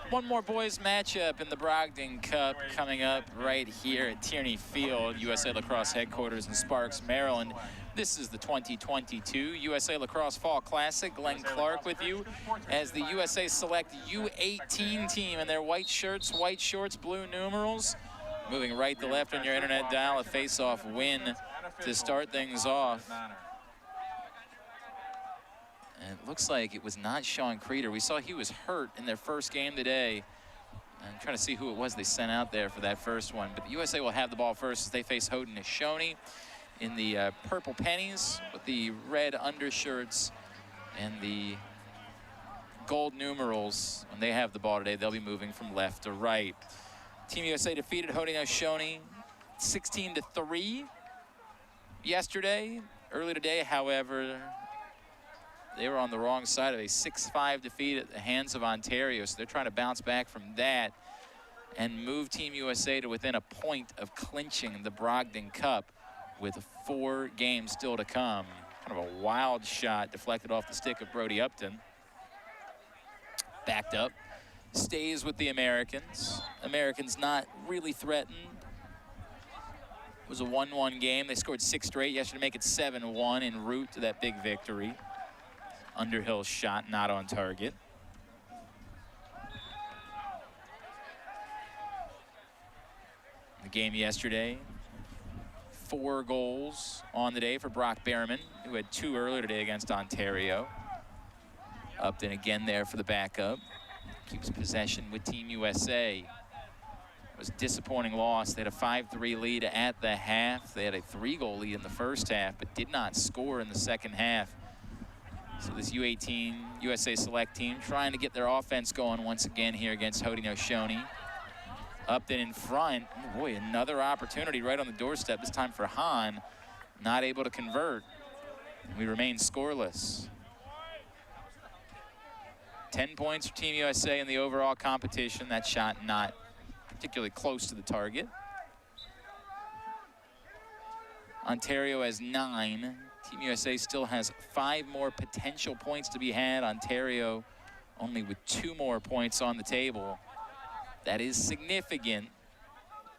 One more boys matchup in the Brogden Cup coming up right here at Tierney Field, USA Lacrosse headquarters in Sparks, Maryland. This is the 2022 USA Lacrosse Fall Classic. Glenn Clark with you as the USA Select U18 team in their white shirts, white shorts, blue numerals. Moving right to left on your internet dial, a face-off win to start things off. And it looks like it was not Sean Creeder. We saw he was hurt in their first game today. I'm trying to see who it was they sent out there for that first one. But the USA will have the ball first as they face Haudenosaunee in the purple pennies with the red undershirts and the gold numerals. When they have the ball today, they'll be moving from left to right. Team USA defeated Haudenosaunee 16-3 yesterday. Early today, however, they were on the wrong side of a 6-5 defeat at the hands of Ontario, so they're trying to bounce back from that and move Team USA to within a point of clinching the Brogden Cup with 4 games still to come. Kind of a wild shot deflected off the stick of Brody Upton. Backed up, stays with the Americans. Americans not really threatened. It was a 1-1 game. They scored 6 straight yesterday to make it 7-1 en route to that big victory. Underhill shot not on target. The game yesterday, 4 goals on the day for Brock Behrman, who had 2 earlier today against Ontario. Upton again there for the backup. Keeps possession with Team USA. It was a disappointing loss. They had a 5-3 lead at the half. They had a 3-goal lead in the first half, but did not score in the second half. So this U18 USA Select team trying to get their offense going once again here against Haudenosaunee. Upton in front. Oh boy, another opportunity right on the doorstep, this time for Hahn. Not able to convert. We remain scoreless. 10 points for Team USA in the overall competition. That shot not particularly close to the target. Ontario has 9. Team USA still has 5 more potential points to be had. Ontario only with 2 more points on the table. That is significant.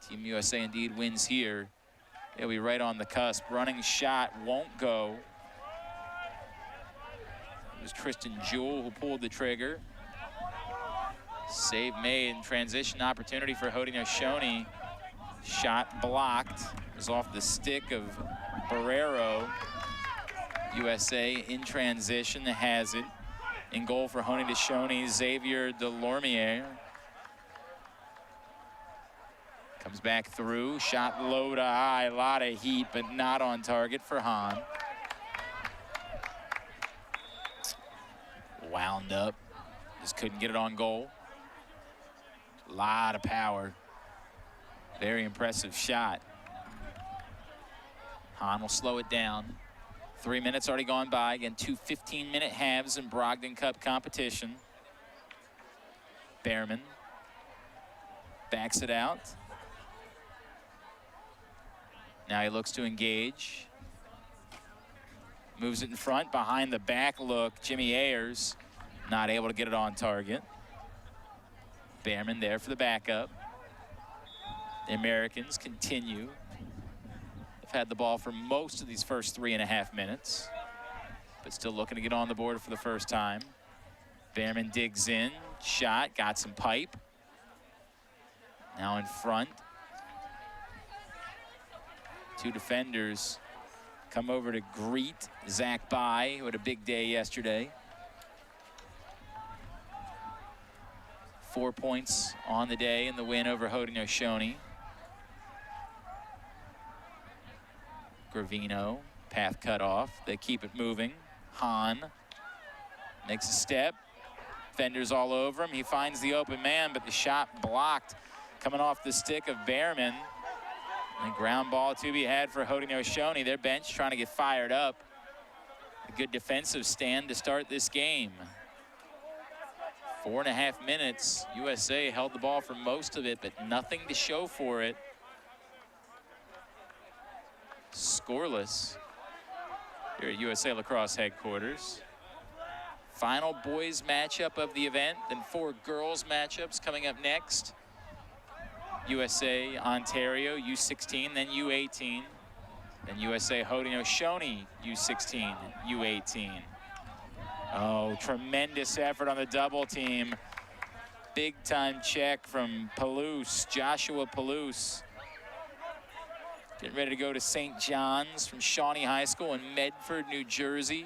Team USA indeed wins here. They'll be right on the cusp. Running shot won't go. It was Tristan Jewell who pulled the trigger. Save made and transition opportunity for Haudenosaunee. Shot blocked. It was off the stick of Barrero. USA in transition has it. In goal for Haudenosaunee, Xavier Delormier. Comes back through, shot low to high, a lot of heat, but not on target for Hahn. Wound up, just couldn't get it on goal. A lot of power. Very impressive shot. Hahn will slow it down. 3 minutes already gone by. Again, 2 15-minute halves in Brogden Cup competition. Behrman backs it out. Now he looks to engage. Moves it in front, behind the back look. Jimmy Ayers not able to get it on target. Behrman there for the backup. The Americans continue. Had the ball for most of these first 3.5 minutes, but still looking to get on the board for the first time. Behrman digs in, shot, got some pipe. Now in front. 2 defenders come over to greet Zach Bai, who had a big day yesterday. 4 points on the day in the win over Haudenosaunee. Gravino, path cut off. They keep it moving. Hahn makes a step. Fenders all over him. He finds the open man, but the shot blocked coming off the stick of Behrman. And ground ball to be had for Haudenosaunee. Their bench trying to get fired up. A good defensive stand to start this game. 4.5 minutes. USA held the ball for most of it, but nothing to show for it. Scoreless here at USA Lacrosse headquarters. Final boys matchup of the event, then 4 girls matchups coming up next. USA Ontario U16, then U18, then USA Haudenosaunee U16, U18. Oh, tremendous effort on the double team. Big time check from Palouse, Joshua Palouse. Getting ready to go to St. John's from Shawnee High School in Medford, New Jersey.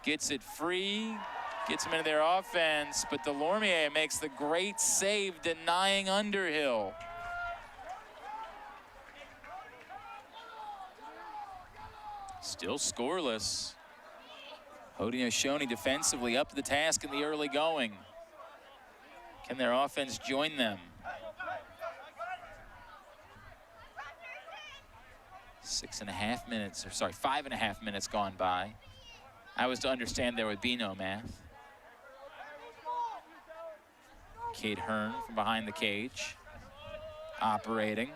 Gets it free, gets him into their offense, but Delormier makes the great save denying Underhill. Still scoreless. Haudenosaunee defensively up to the task in the early going. Can their offense join them? 6.5 minutes, or sorry, 5.5 minutes gone by. I was to understand there would be no math. Kate Hearn from behind the cage, operating.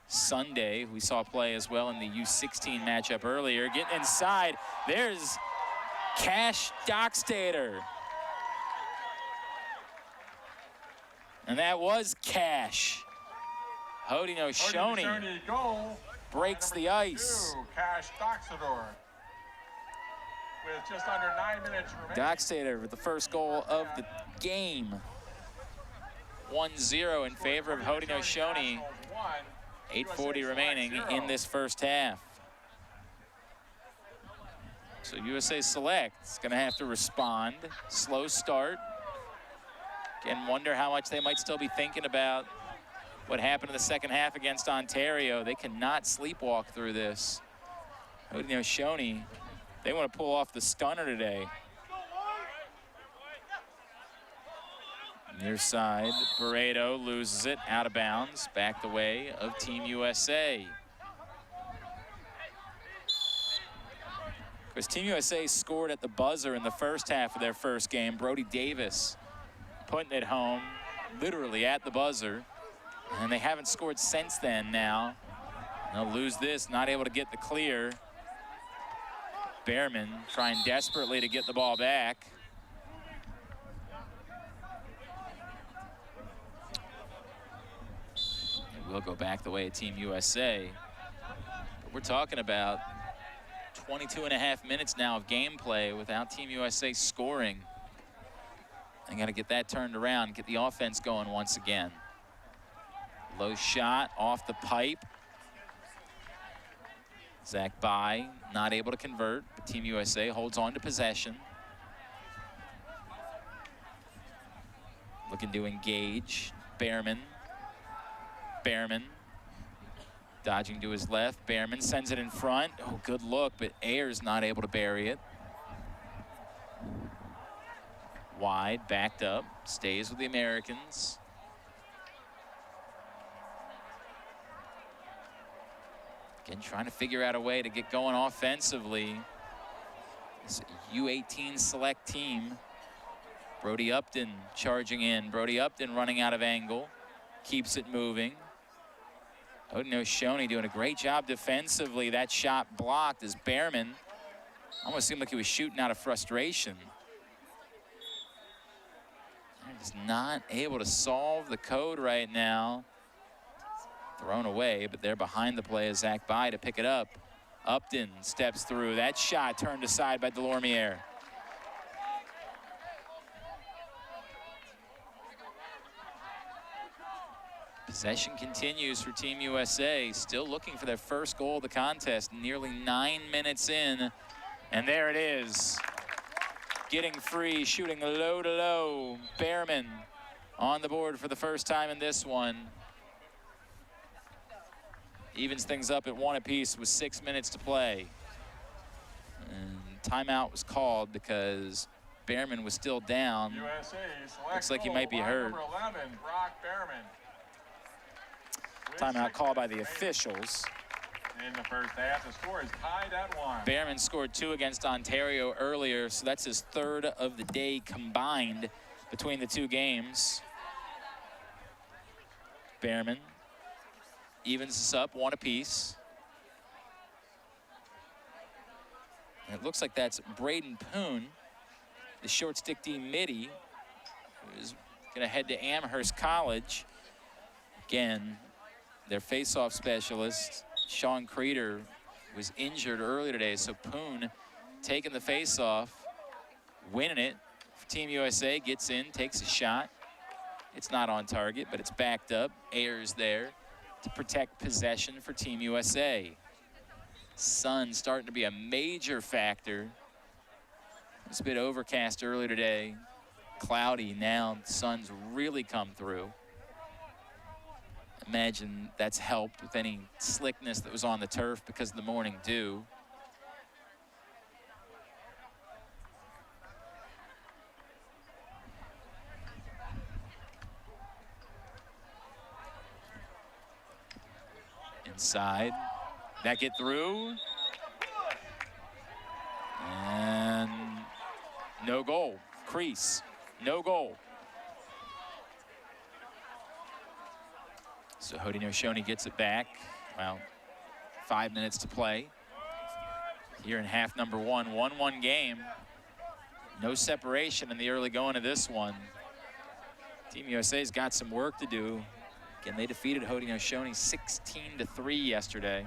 Sunday, we saw play as well in the U16 matchup earlier. Getting inside, there's Cash Dockstader. And that was Cash. Haudenosaunee breaks the ice. Cash Dockstader with just under 9 minutes remaining. Dockstader with the first goal of the game. 1-0 in favor of Haudenosaunee. 8:40 remaining in this first half. So USA Select's gonna have to respond. Slow start. Again, wonder how much they might still be thinking about what happened in the second half against Ontario. They cannot sleepwalk through this. Haudenosaunee, they want to pull off the stunner today. Near side, Barreto loses it, out of bounds, back the way of Team USA. Of course, Team USA scored at the buzzer in the first half of their first game. Brody Davis putting it home, literally at the buzzer. And they haven't scored since then now. They'll lose this, not able to get the clear. Behrman trying desperately to get the ball back. It will go back the way of Team USA. But we're talking about 22.5 minutes now of gameplay without Team USA scoring. They got to get that turned around, get the offense going once again. Low shot off the pipe. Zach Bai not able to convert, but Team USA holds on to possession. Looking to engage. Behrman. Dodging to his left. Behrman sends it in front. Oh, good look, but Ayers not able to bury it. Wide, backed up, stays with the Americans. Again, trying to figure out a way to get going offensively. This U18 select team. Brody Upton charging in. Brody Upton running out of angle. Keeps it moving. Haudenosaunee doing a great job defensively. That shot blocked as Behrman almost seemed like he was shooting out of frustration. They're just not able to solve the code right now. Thrown away, but they're behind the play as Zach Bai to pick it up. Upton steps through. That shot turned aside by Delormier. Possession continues for Team USA, still looking for their first goal of the contest, nearly 9 minutes in. And there it is. Getting free, shooting low to low. Behrman on the board for the first time in this one. Evens things up at 1 apiece with 6 minutes to play. And timeout was called because Behrman was still down. USA looks like he might be hurt. Number 11, Brock Behrman. Timeout called by the officials. In the first half, the score is tied at 1. Behrman scored 2 against Ontario earlier, so that's his 3rd of the day combined between the 2 games. Behrman evens us up 1 apiece. And it looks like that's Braden Poon, the short stick D midi, who's going to head to Amherst College. Again, their face-off specialist, Sean Creeder, was injured earlier today, so Poon taking the face-off, winning it for Team USA, gets in, takes a shot. It's not on target, but it's backed up. Ayers there to protect possession for Team USA. Sun starting to be a major factor. It's a bit overcast earlier today. Cloudy now, sun's really come through. Imagine that's helped with any slickness that was on the turf because of the morning dew. Inside, that get through, and no goal, crease, no goal. So Haudenosaunee gets it back. Well, 5 minutes to play here in half number one. 1-1 game. No separation in the early going of this one. Team USA's got some work to do. Again, they defeated Haudenosaunee 16-3 yesterday.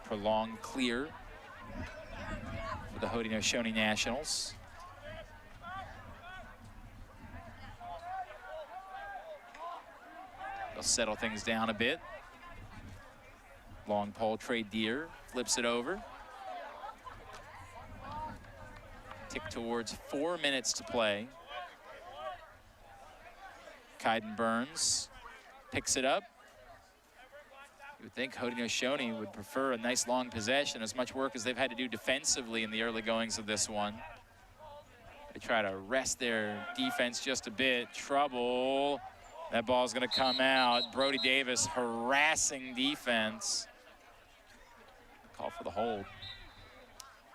Prolonged clear for the Haudenosaunee Nationals. They'll settle things down a bit. Long pole trade Deer, flips it over. Tick towards 4 minutes to play. Kaiden Burns picks it up. You would think Haudenosaunee would prefer a nice long possession, as much work as they've had to do defensively in the early goings of this one. They try to rest their defense just a bit. Trouble. That ball's going to come out. Brody Davis harassing defense. Call for the hold.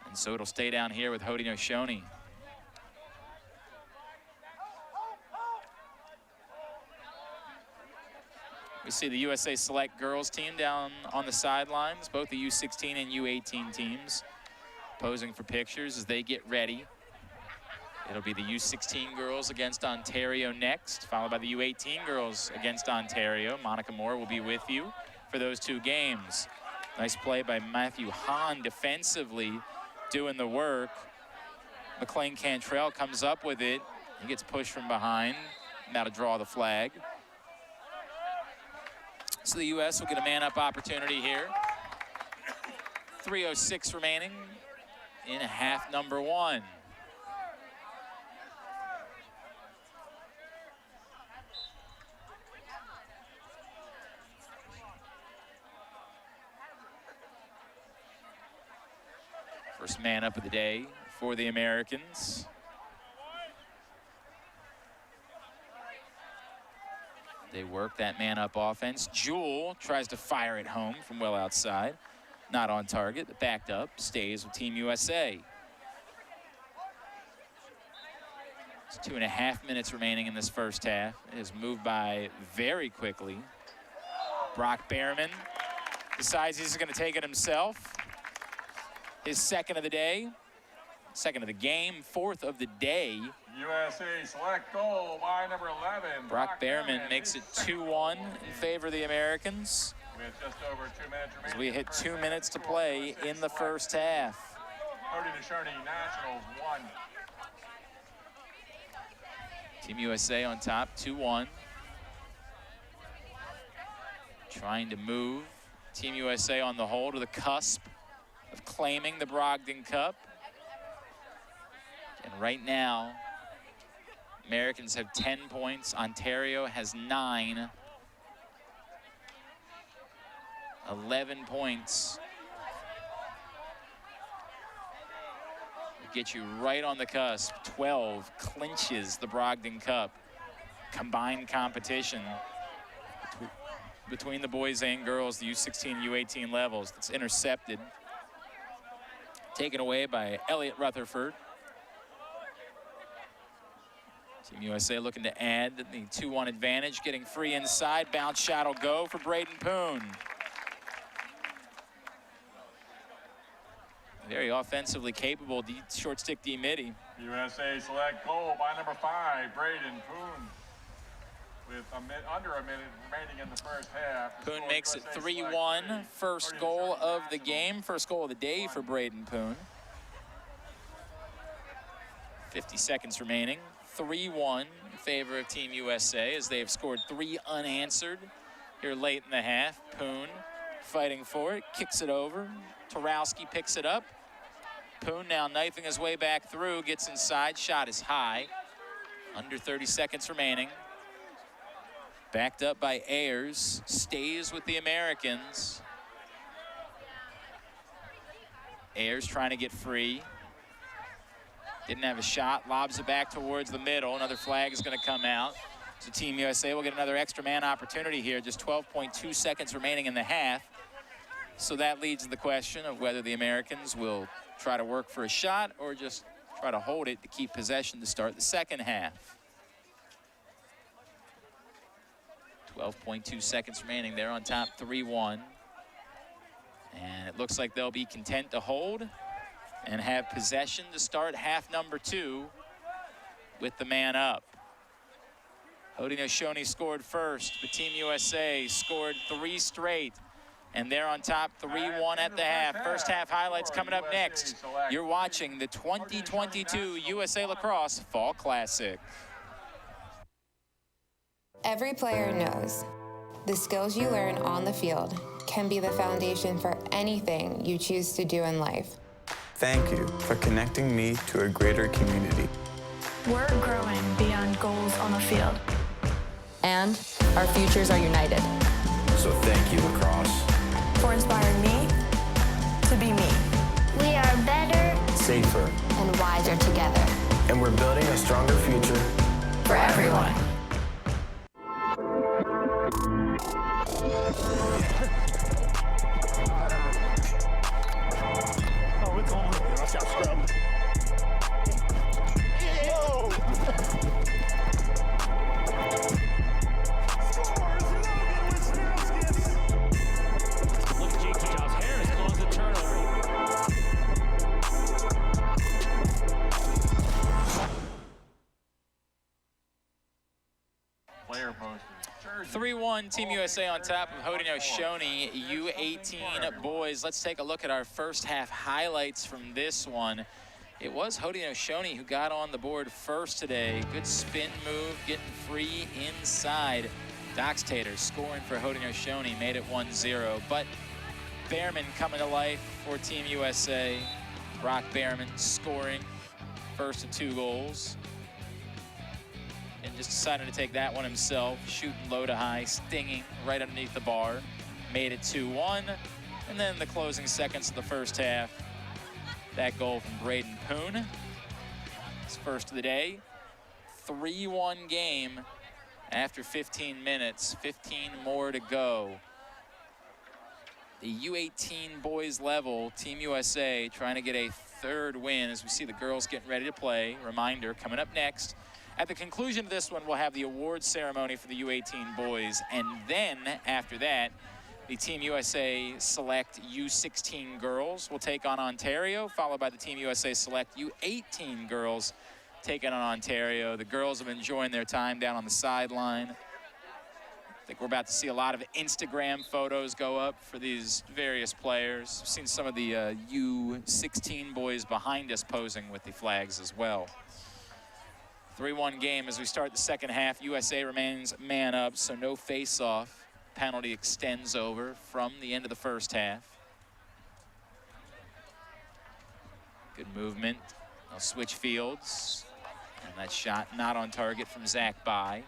And so it'll stay down here with Haudenosaunee. We see the USA Select girls team down on the sidelines, both the U16 and U18 teams posing for pictures as they get ready. It'll be the U16 girls against Ontario next, followed by the U18 girls against Ontario. Monica Moore will be with you for those two games. Nice play by Matthew Hahn defensively doing the work. McLean Cantrell comes up with it. He gets pushed from behind. Now to draw the flag. So the U.S. will get a man-up opportunity here. 3:06 remaining in half number one. First man up of the day for the Americans. They work that man-up offense. Jewell tries to fire it home from well outside. Not on target, but backed up. Stays with Team USA. It's 2.5 minutes remaining in this first half. It has moved by very quickly. Brock Behrman decides he's going to take it himself. His second of the day, second of the game, fourth of the day. USA Select goal by number 11. Brock Behrman makes it 2-1 in favor of the Americans. With just over 2 minutes remaining. As we hit 2 minutes to play in the first half. Haudenosaunee Nationals 1. Team USA on top, 2-1. Trying to move Team USA on the whole to the cusp of claiming the Brogden Cup. And right now, Americans have 10 points. Ontario has 9. 11 points. Get you right on the cusp. 12 clinches the Brogden Cup. Combined competition between the boys and girls, the U16, U18 levels. That's intercepted. Taken away by Elliot Rutherford. Team USA looking to add the 2-1 advantage, getting free inside. Bounce shot will go for Brayden Poon. Very offensively capable short stick D-Mitty. USA select goal by number 5, Brayden Poon. With under a minute remaining in the first half. Poon makes it 3-1. First goal of the game, first goal of the day for Brayden Poon. 50 seconds remaining. 3-1 in favor of Team USA as they have scored 3 unanswered here late in the half. Poon fighting for it, kicks it over. Tarowski picks it up. Poon now knifing his way back through, gets inside, shot is high. Under 30 seconds remaining. Backed up by Ayers, stays with the Americans. Ayers trying to get free. Didn't have a shot, lobs it back towards the middle. Another flag is going to come out. So Team USA will get another extra man opportunity here. Just 12.2 seconds remaining in the half. So that leads to the question of whether the Americans will try to work for a shot or just try to hold it to keep possession to start the second half. 12.2 seconds remaining. They're on top 3-1. And it looks like they'll be content to hold and have possession to start half number 2 with the man up. Haudenosaunee scored first, but Team USA scored 3 straight. And they're on top 3-1 at the half. First half highlights coming up next. You're watching the 2022 USA Lacrosse Fall Classic. Every player knows the skills you learn on the field can be the foundation for anything you choose to do in life. Thank you for connecting me to a greater community. We're growing beyond goals on the field. And our futures are united. So thank you, Lacrosse. For inspiring me to be me. We are better, Safer. And wiser together. And we're building a stronger future For everyone. Oh, it's on. Watch out, scrub. Look at J.T. Josh Harris close the turnover. Player posted. 3-1 Team USA on top of Haudenosaunee U18 boys. Let's take a look at our first half highlights from this one. It was Haudenosaunee who got on the board first today. Good spin move, getting free inside. Dox Tater scoring for Haudenosaunee, made it 1-0. But Behrman coming to life for Team USA. Brock Behrman scoring first of 2 goals. And just decided to take that one himself, shooting low to high, stinging right underneath the bar. Made it 2-1. And then the closing seconds of the first half, that goal from Brayden Poon. His first of the day. 3-1 game after 15 minutes, 15 more to go. The U18 boys level, Team USA trying to get a 3rd win as we see the girls getting ready to play. Reminder, coming up next. At the conclusion of this one, we'll have the awards ceremony for the U18 boys. And then after that, the Team USA Select U16 girls will take on Ontario, followed by the Team USA Select U18 girls taking on Ontario. The girls have been enjoying their time down on the sideline. I think we're about to see a lot of Instagram photos go up for these various players. We've seen some of the U16 boys behind us posing with the flags as well. 3-1 game as we start the second half. USA remains man up, so no face-off. Penalty extends over from the end of the first half. Good movement. They'll switch fields. And that shot not on target from Zach Bai.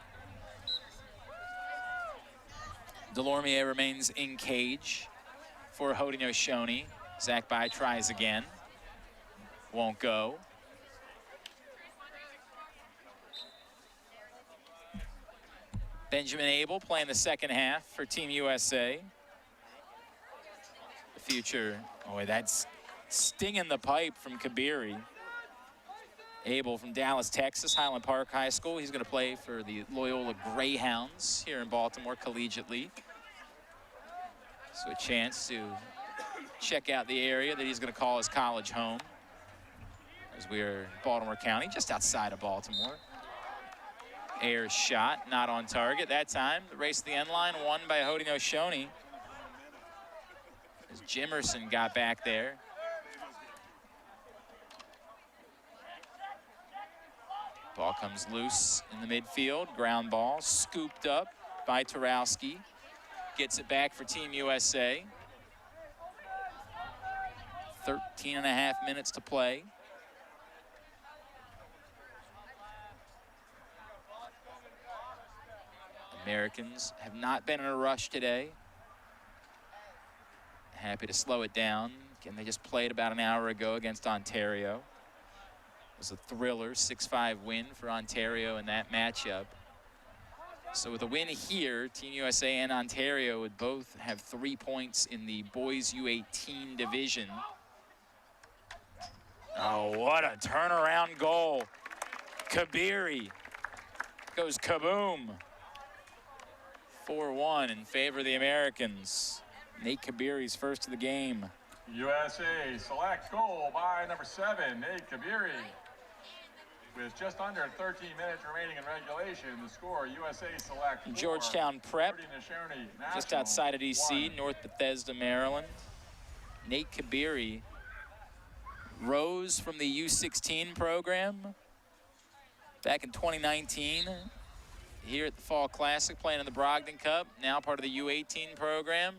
Delormier remains in cage for Haudenosaunee. Zach Bai tries again. Won't go. Benjamin Abel playing the second half for Team USA. The future, oh, that's sting in the pipe from Kabiri. Abel from Dallas, Texas, Highland Park High School. He's going to play for the Loyola Greyhounds here in Baltimore collegiately. So a chance to check out the area that he's going to call his college home, as we are in Baltimore County, just outside of Baltimore. Air shot, not on target that time. The race to the end line won by Haudenosaunee, as Jimerson got back there. Ball comes loose in the midfield. Ground ball scooped up by Tarowski. Gets it back for Team USA. 13.5 minutes to play. Americans have not been in a rush today. Happy to slow it down. Again, they just played about an hour ago against Ontario. It was a thriller, 6-5 win for Ontario in that matchup. So with a win here, Team USA and Ontario would both have 3 points in the boys U18 division. Oh, what a turnaround goal. Kabiri goes kaboom. 4-1 in favor of the Americans. Nate Kabiri's first of the game. USA select goal by number 7, Nate Kabiri. With just under 13 minutes remaining in regulation, the score, USA select 4, Georgetown Prep, Haudenosaunee just National outside of DC, 1. North Bethesda, Maryland. Nate Kabiri rose from the U16 program back in 2019 here at the Fall Classic, playing in the Brogden Cup, now part of the U18 program.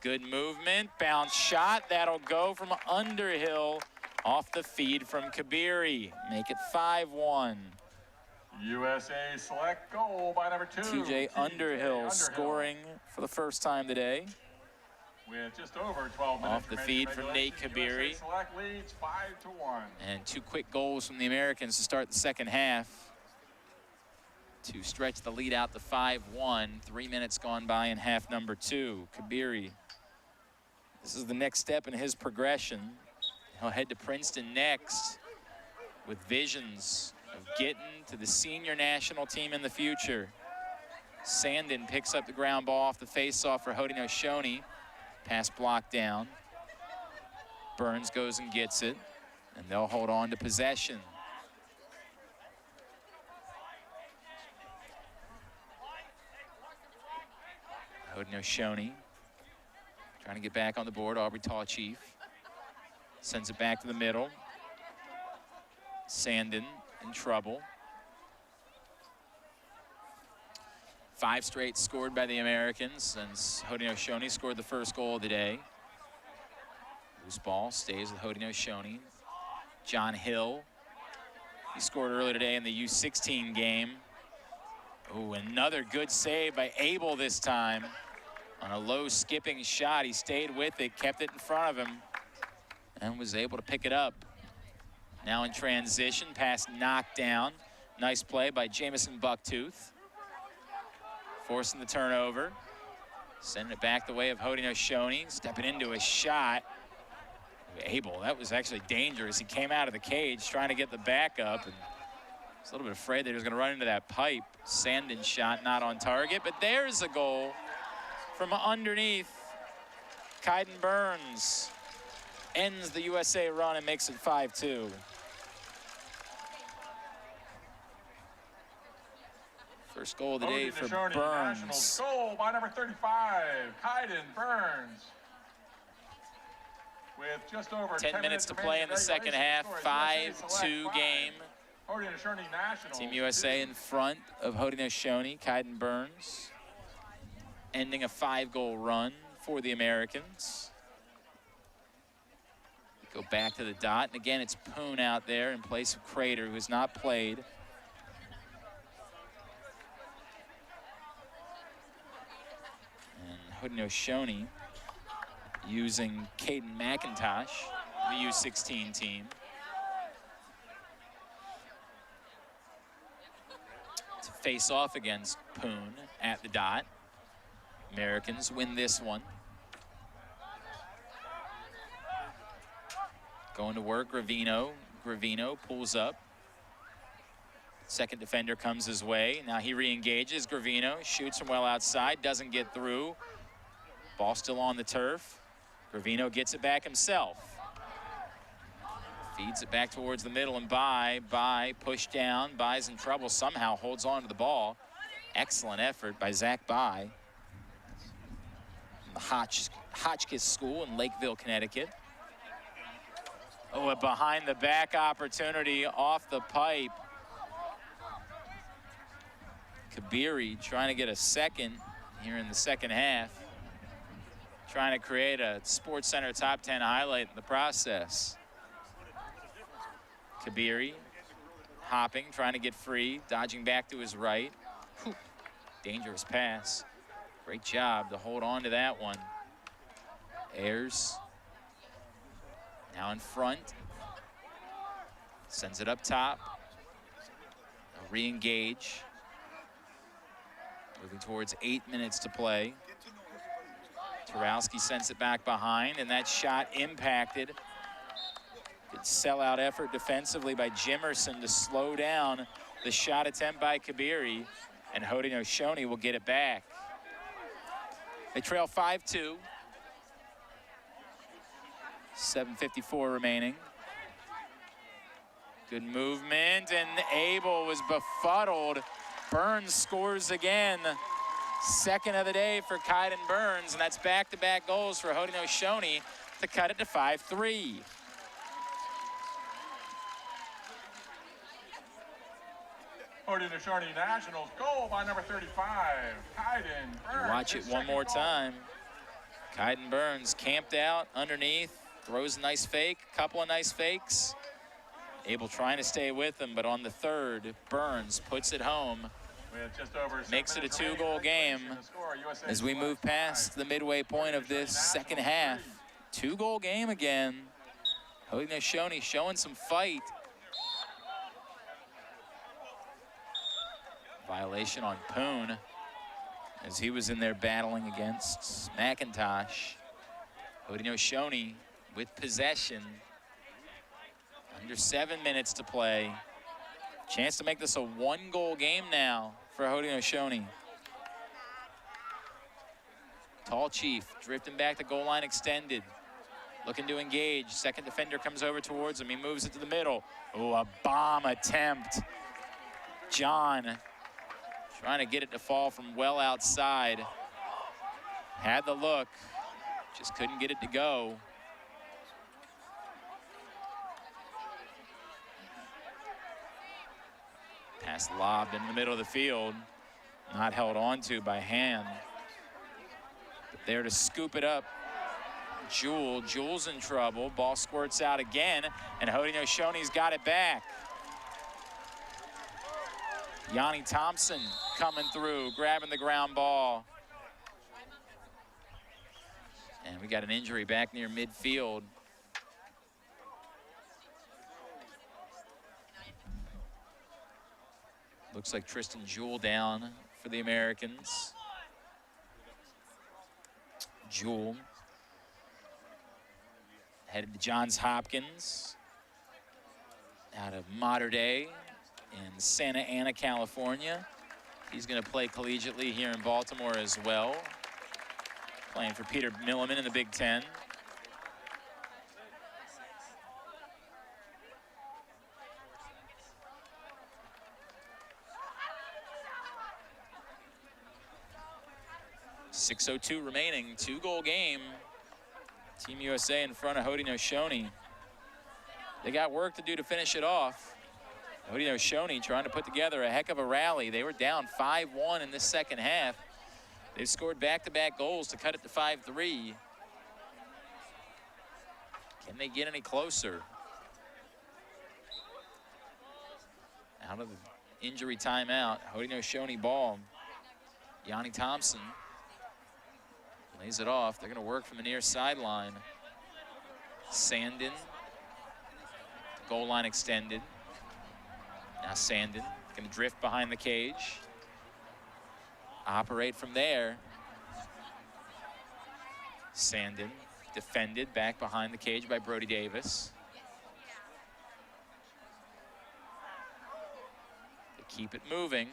Good movement, bounce shot, that'll go from Underhill off the feed from Kabiri. Make it 5-1. USA select goal by number 2, TJ Underhill scoring for the first time today. With just over 12 minutes Off the feed from Nate Kabiri. USA select leads 5-1. And 2 quick goals from the Americans to start the second half to stretch the lead out to 5-1. 3 minutes gone by in half number 2. Kabiri, this is the next step in his progression. He'll head to Princeton next with visions of getting to the senior national team in the future. Sandin picks up the ground ball off the face-off for Haudenosaunee. Pass blocked down. Burns goes and gets it, and they'll hold on to possession. Haudenosaunee trying to get back on the board. Aubrey Tall Chief sends it back to the middle. Sandin in trouble. 5 straight scored by the Americans since Haudenosaunee scored the first goal of the day. Loose ball stays with Haudenosaunee. John Hill, he scored earlier today in the U16 game. Oh, another good save by Abel this time. On a low skipping shot, he stayed with it, kept it in front of him, and was able to pick it up. Now in transition, pass knocked down. Nice play by Jamison Bucktooth. Forcing the turnover. Sending it back the way of Haudenosaunee, stepping into a shot. Abel, that was actually dangerous. He came out of the cage trying to get the backup, and was a little bit afraid that he was going to run into that pipe. Sandin shot not on target, but there's a goal from underneath. Kaiden Burns ends the USA run and makes it 5-2. First goal of the day for Burns. Goal by number 35, Kaiden Burns. With just over 10 minutes to play in the second half, 5-2 game. Team USA in front of Haudenosaunee. Kaiden Burns ending a 5-goal run for the Americans. Go back to the dot, and again it's Poon out there in place of Crater, who has not played. And Haudenosaunee using Caden McIntosh, the U16 team. To face off against Poon at the dot. Americans win this one. Going to work, Gravino. Gravino pulls up. Second defender comes his way. Now he re-engages. Gravino shoots from well outside, doesn't get through. Ball still on the turf. Gravino gets it back himself. Feeds it back towards the middle, and By pushed down. By's in trouble, somehow holds on to the ball. Excellent effort by Zach By. The Hotchkiss School in Lakeville, Connecticut. Oh, a behind the back opportunity off the pipe. Kabiri trying to get a second here in the second half. Trying to create a Sports Center top 10 highlight in the process. Kabiri hopping, trying to get free, dodging back to his right. Whew. Dangerous pass. Great job to hold on to that one. Ayers now in front. Sends it up top. A re-engage. Moving towards 8 minutes to play. Turowski sends it back behind, and that shot impacted. Good sellout effort defensively by Jimerson to slow down the shot attempt by Kabiri, and Haudenosaunee will get it back. They trail 5-2. 7:54 remaining. Good movement, and Abel was befuddled. Burns scores again. Second of the day for Kaiden Burns, and that's back-to-back goals for Haudenosaunee to cut it to 5-3. Haudenosaunee Nationals goal by number 35, Kaiden Burns. Watch it one more time. Kaiden Burns camped out underneath, throws a nice fake, couple of nice fakes. Abel trying to stay with him, but on the third, Burns puts it home. Makes it a 2-goal game as we move past the midway point of this second half. 2-goal game again. Haudenosaunee showing some fight. Violation on Poon as he was in there battling against McIntosh. Haudenosaunee with possession. Under 7 minutes to play. Chance to make this a 1-goal game now for Haudenosaunee. Tall Chief drifting back the goal line extended. Looking to engage. Second defender comes over towards him. He moves it to the middle. Oh, a bomb attempt. John trying to get it to fall from well outside. Had the look, just couldn't get it to go. Pass lobbed in the middle of the field. Not held on to by Hand. But there to scoop it up. Jules in trouble. Ball squirts out again, and Haudenosaunee got it back. Yanni Thompson coming through, grabbing the ground ball. And we got an injury back near midfield. Looks like Tristan Jewell down for the Americans. Jewell headed to Johns Hopkins out of Mater Dei in Santa Ana, California. He's going to play collegiately here in Baltimore as well, playing for Peter Milliman in the Big Ten. .602 remaining, 2-goal game. Team USA in front of Haudenosaunee. They got work to do to finish it off. Haudenosaunee trying to put together a heck of a rally. They were down 5-1 in this second half. They've scored back-to-back goals to cut it to 5-3. Can they get any closer? Out of the injury timeout, Haudenosaunee ball. Yanni Thompson lays it off. They're going to work from the near sideline. Sandin, goal line extended. Now Sandin going to drift behind the cage. Operate from there. Sandin defended back behind the cage by Brody Davis. The keep it moving.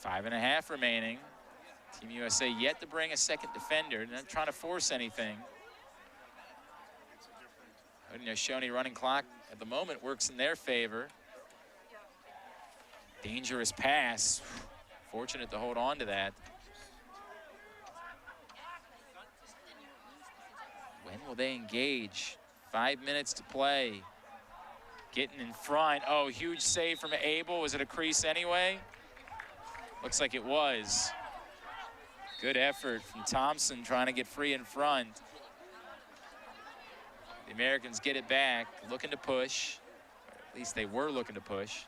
5.5 remaining. Team USA yet to bring a second defender. Not trying to force anything. Haudenosaunee running clock at the moment works in their favor. Dangerous pass. Fortunate to hold on to that. When will they engage? 5 minutes to play. Getting in front. Oh, huge save from Abel. Was it a crease anyway? Looks like it was. Good effort from Thompson trying to get free in front. The Americans get it back, looking to push. Or at least they were looking to push.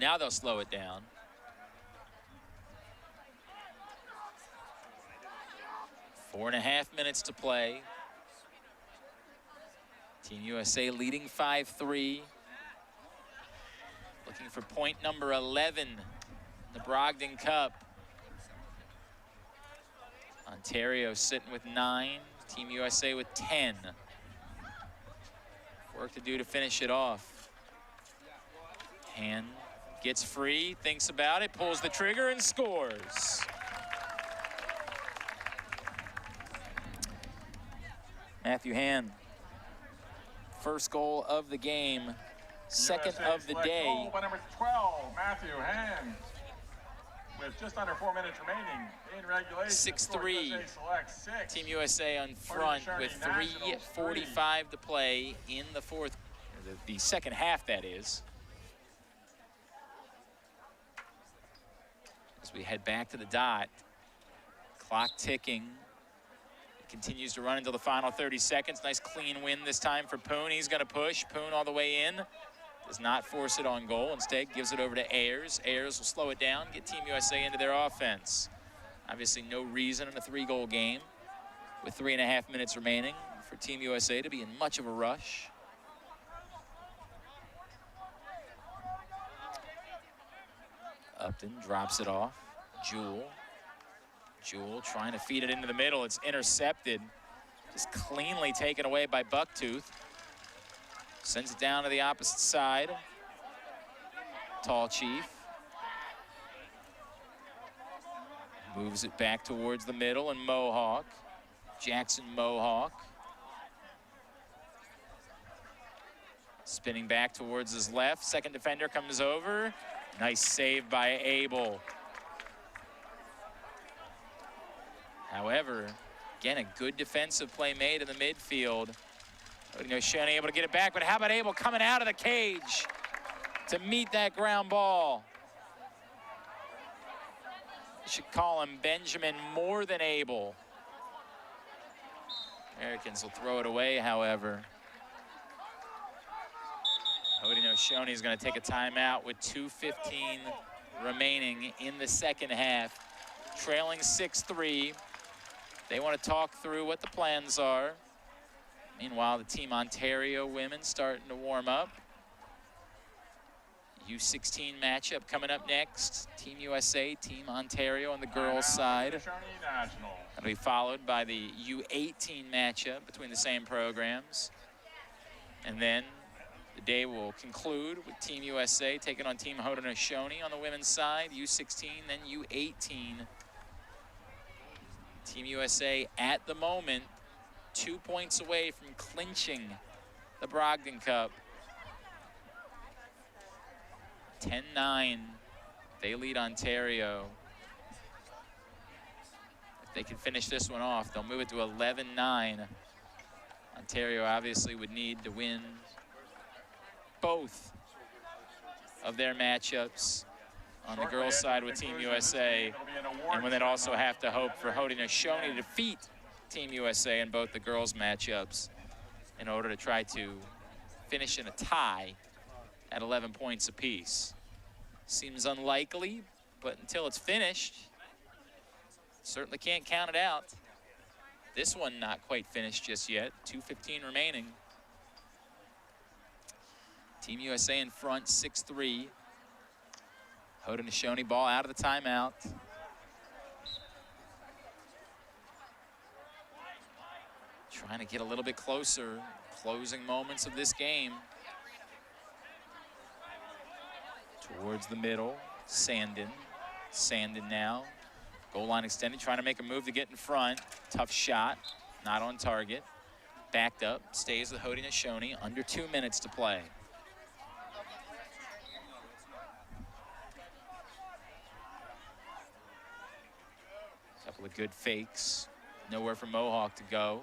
Now they'll slow it down. Four and a half minutes to play. Team USA leading 5-3. Looking for point number 11, the Brogden Cup. Ontario sitting with 9, Team USA with 10. Work to do to finish it off. Hand gets free, thinks about it, pulls the trigger and scores. Matthew Hand, first goal of the game, second USA of the select day. Goal by number 12, Matthew Hand. With just under 4 minutes remaining in regulation. 6-3. USA selects 6. Team USA on front with 3:45 to play in the the second half, that is. As we head back to the dot, clock ticking. It continues to run until the final 30 seconds. Nice clean win this time for Poon. He's gonna push. Poon all the way in. Does not force it on goal. Instead, gives it over to Ayers. Ayers will slow it down, get Team USA into their offense. Obviously, no reason in a 3-goal game with 3.5 minutes remaining for Team USA to be in much of a rush. Upton drops it off. Jewell trying to feed it into the middle. It's intercepted. Just cleanly taken away by Bucktooth. Sends it down to the opposite side. Tall Chief. Moves it back towards the middle, and Mohawk. Jackson Mohawk. Spinning back towards his left. Second defender comes over. Nice save by Abel. However, again, a good defensive play made in the midfield. Haudenosaunee able to get it back, but how about Abel coming out of the cage to meet that ground ball? You should call him Benjamin more than Abel. Americans will throw it away, however. Haudenosaunee is going to take a timeout with 2:15 remaining in the second half. Trailing 6-3. They want to talk through what the plans are. Meanwhile, the Team Ontario women starting to warm up. U16 matchup coming up next. Team USA, Team Ontario on the girls' side. That'll be followed by the U18 matchup between the same programs. And then the day will conclude with Team USA taking on Team Haudenosaunee on the women's side, U16, then U18. Team USA at the moment 2 points away from clinching the Brogden Cup. 10-9, they lead Ontario. If they can finish this one off, they'll move it to 11-9. Ontario obviously would need to win both of their matchups on the girls' side with Team USA, and would then also have to hope for Haudenosaunee to defeat Team USA in both the girls' matchups in order to try to finish in a tie at 11 points apiece. Seems unlikely, but until it's finished, certainly can't count it out. This one not quite finished just yet, 2:15 remaining. Team USA in front, 6-3. Haudenosaunee ball out of the timeout. Trying to get a little bit closer, closing moments of this game. Towards the middle, Sandin. Sandin now. Goal line extended, trying to make a move to get in front. Tough shot, not on target. Backed up, stays with Haudenosaunee. Under 2 minutes to play. Couple of good fakes. Nowhere for Mohawk to go.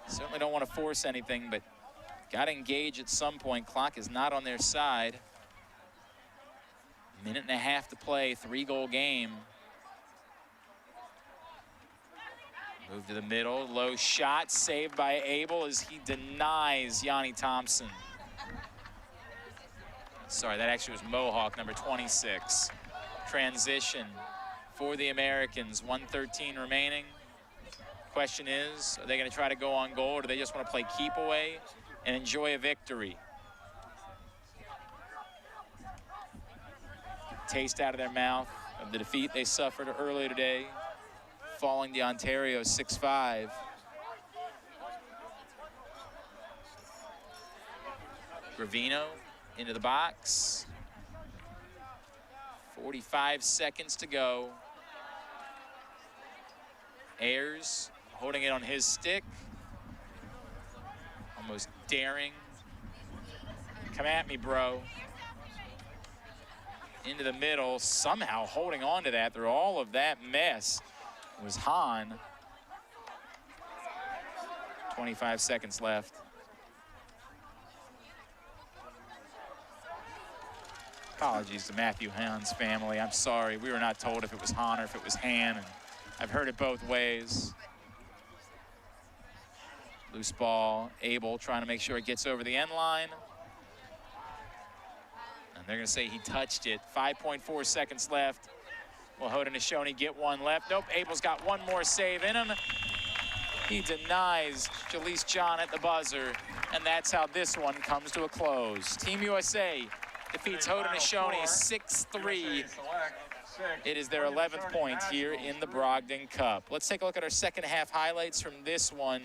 Certainly don't want to force anything, but got to engage at some point. Clock is not on their side. Minute and a half to play, 3-goal game. Move to the middle, low shot, saved by Abel as he denies Yanni Thompson. Sorry, that actually was Mohawk, number 26. Transition for the Americans, 1:13 remaining. Question is, are they going to try to go on goal, or do they just want to play keep away and enjoy a victory? Taste out of their mouth of the defeat they suffered earlier today, falling to Ontario 6-5. Gravino into the box. 45 seconds to go. Ayers holding it on his stick. Almost daring. Come at me, bro. Into the middle, somehow holding on to that through all of that mess was Hahn. 25 seconds left. Apologies to Matthew Hahn's family. I'm sorry, we were not told if it was Hahn or if it was Han, and I've heard it both ways. Loose ball, Abel trying to make sure it gets over the end line. And they're gonna say he touched it. 5.4 seconds left. Will Haudenosaunee get one left? Nope, Abel's got one more save in him. He denies Jaleese John at the buzzer, and that's how this one comes to a close. Team USA defeats Haudenosaunee 6-3. It is their 11th point here in the Brogden Cup. Let's take a look at our second half highlights from this one.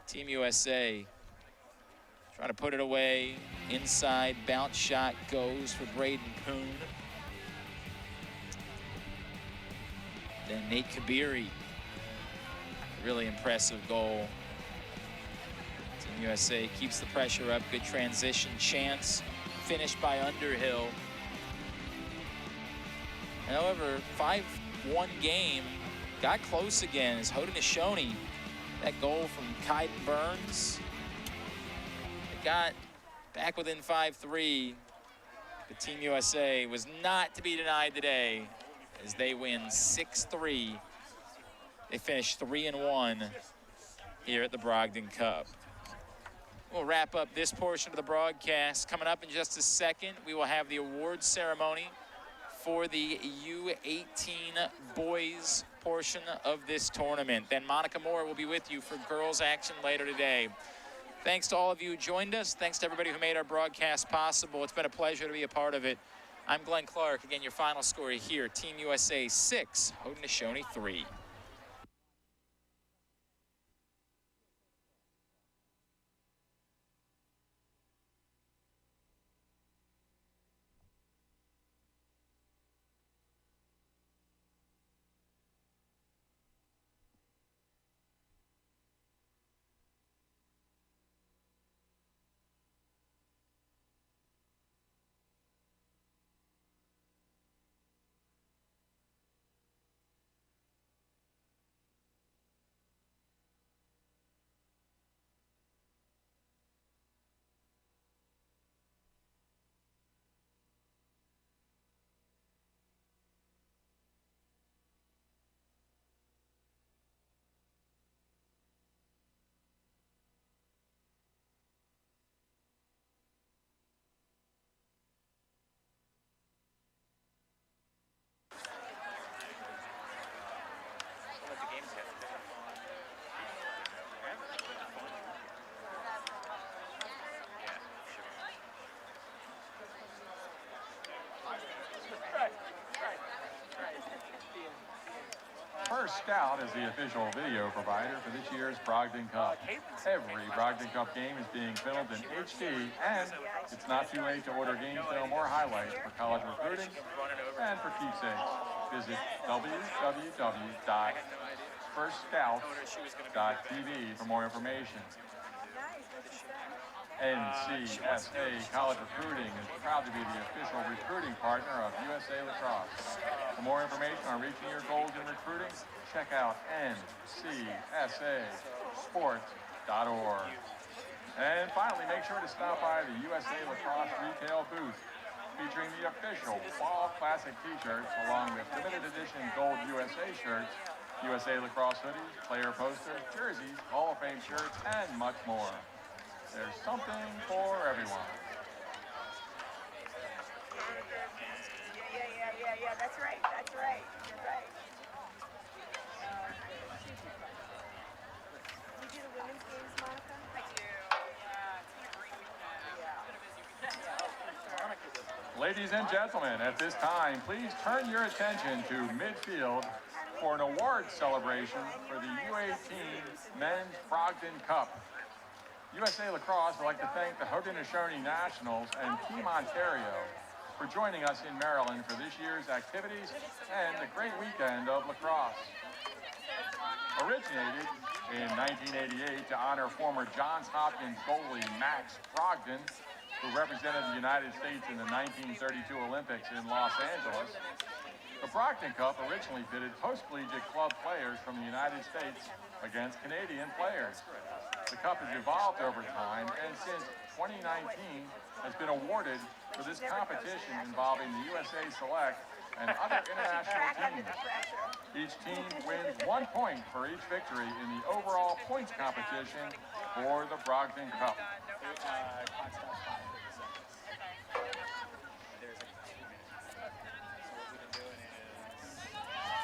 Team USA trying to put it away. Inside bounce shot goes for Braden Poon. Then Nate Kabiri, really impressive goal. Team USA keeps the pressure up. Good transition chance. Finished by Underhill. However, 5-1 game, got close again as Haudenosaunee, that goal from Kaiden Burns, it got back within 5-3. But Team USA was not to be denied today as they win 6-3. They finish 3-1 here at the Brogden Cup. We'll wrap up this portion of the broadcast. Coming up in just a second, we will have the awards ceremony for the U18 boys portion of this tournament. Then Monica Moore will be with you for girls action later today. Thanks to all of you who joined us. Thanks to everybody who made our broadcast possible. It's been a pleasure to be a part of it. I'm Glenn Clark. Again, your final score here, Team USA 6, Haudenosaunee 3. First Scout is the official video provider for this year's Brogden Cup. Every Brogden Cup game is being filmed in HD, and it's not too late to order game film or highlights for college recruiting and for keepsakes. Visit www.firstscout.tv for more information. NCSA College Recruiting is proud to be the official recruiting partner of USA Lacrosse. For more information on reaching your goals in recruiting, check out ncsasports.org. And finally, make sure to stop by the USA Lacrosse retail booth, featuring the official Fall Classic t-shirts along with limited edition Gold USA shirts, USA Lacrosse hoodies, player posters, jerseys, Hall of Fame shirts, and much more. There's something for everyone. Yeah, that's right, you're right. You do the women's games, Monica? I do, yeah. Ladies and gentlemen, at this time, please turn your attention to midfield for an awards celebration for the U18 Men's Brogden Cup. USA Lacrosse would like to thank the Haudenosaunee Nationals and Team Ontario for joining us in Maryland for this year's activities and the great weekend of lacrosse. Originated in 1988 to honor former Johns Hopkins goalie Max Brogden, who represented the United States in the 1932 Olympics in Los Angeles, the Brogden Cup originally pitted post-collegiate club players from the United States against Canadian players. The Cup has evolved over time, and since 2019 has been awarded for this competition involving the USA Select and other international teams. Each team wins 1 point for each victory in the overall points competition for the Brogden Cup.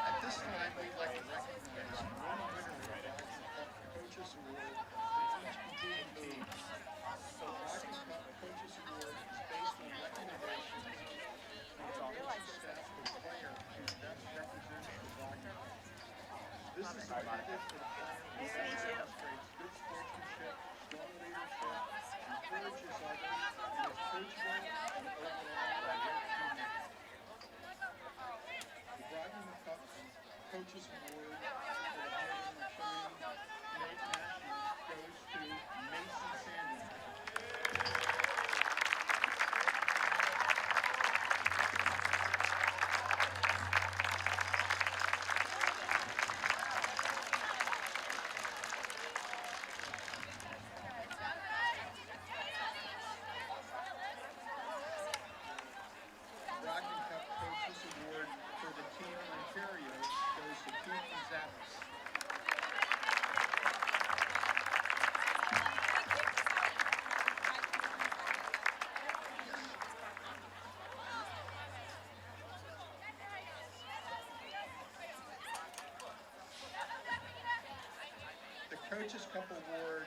At this time, we'd like to recognize one winner of the Coaches Award for each competing team. The Brogden Cup Coaches Award is based on recommendations from the coaching staff and player who best represents the Brogden. This is intended for the player who demonstrates good sportsmanship, strong leadership, encourages others, and is coachable and overall a great teammate. The Brogden Cup Coaches Award for the Haudenosaunee National goes to Mason Sanders. Brogden Cup Coaches Award for the Team Ontario goes to Keith Gonzalez. The Coaches Cup Award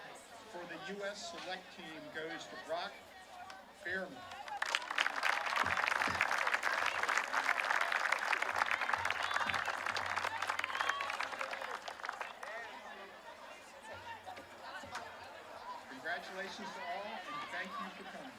for the U.S. Select Team goes to Brock Behrman. Congratulations to all, and thank you for coming.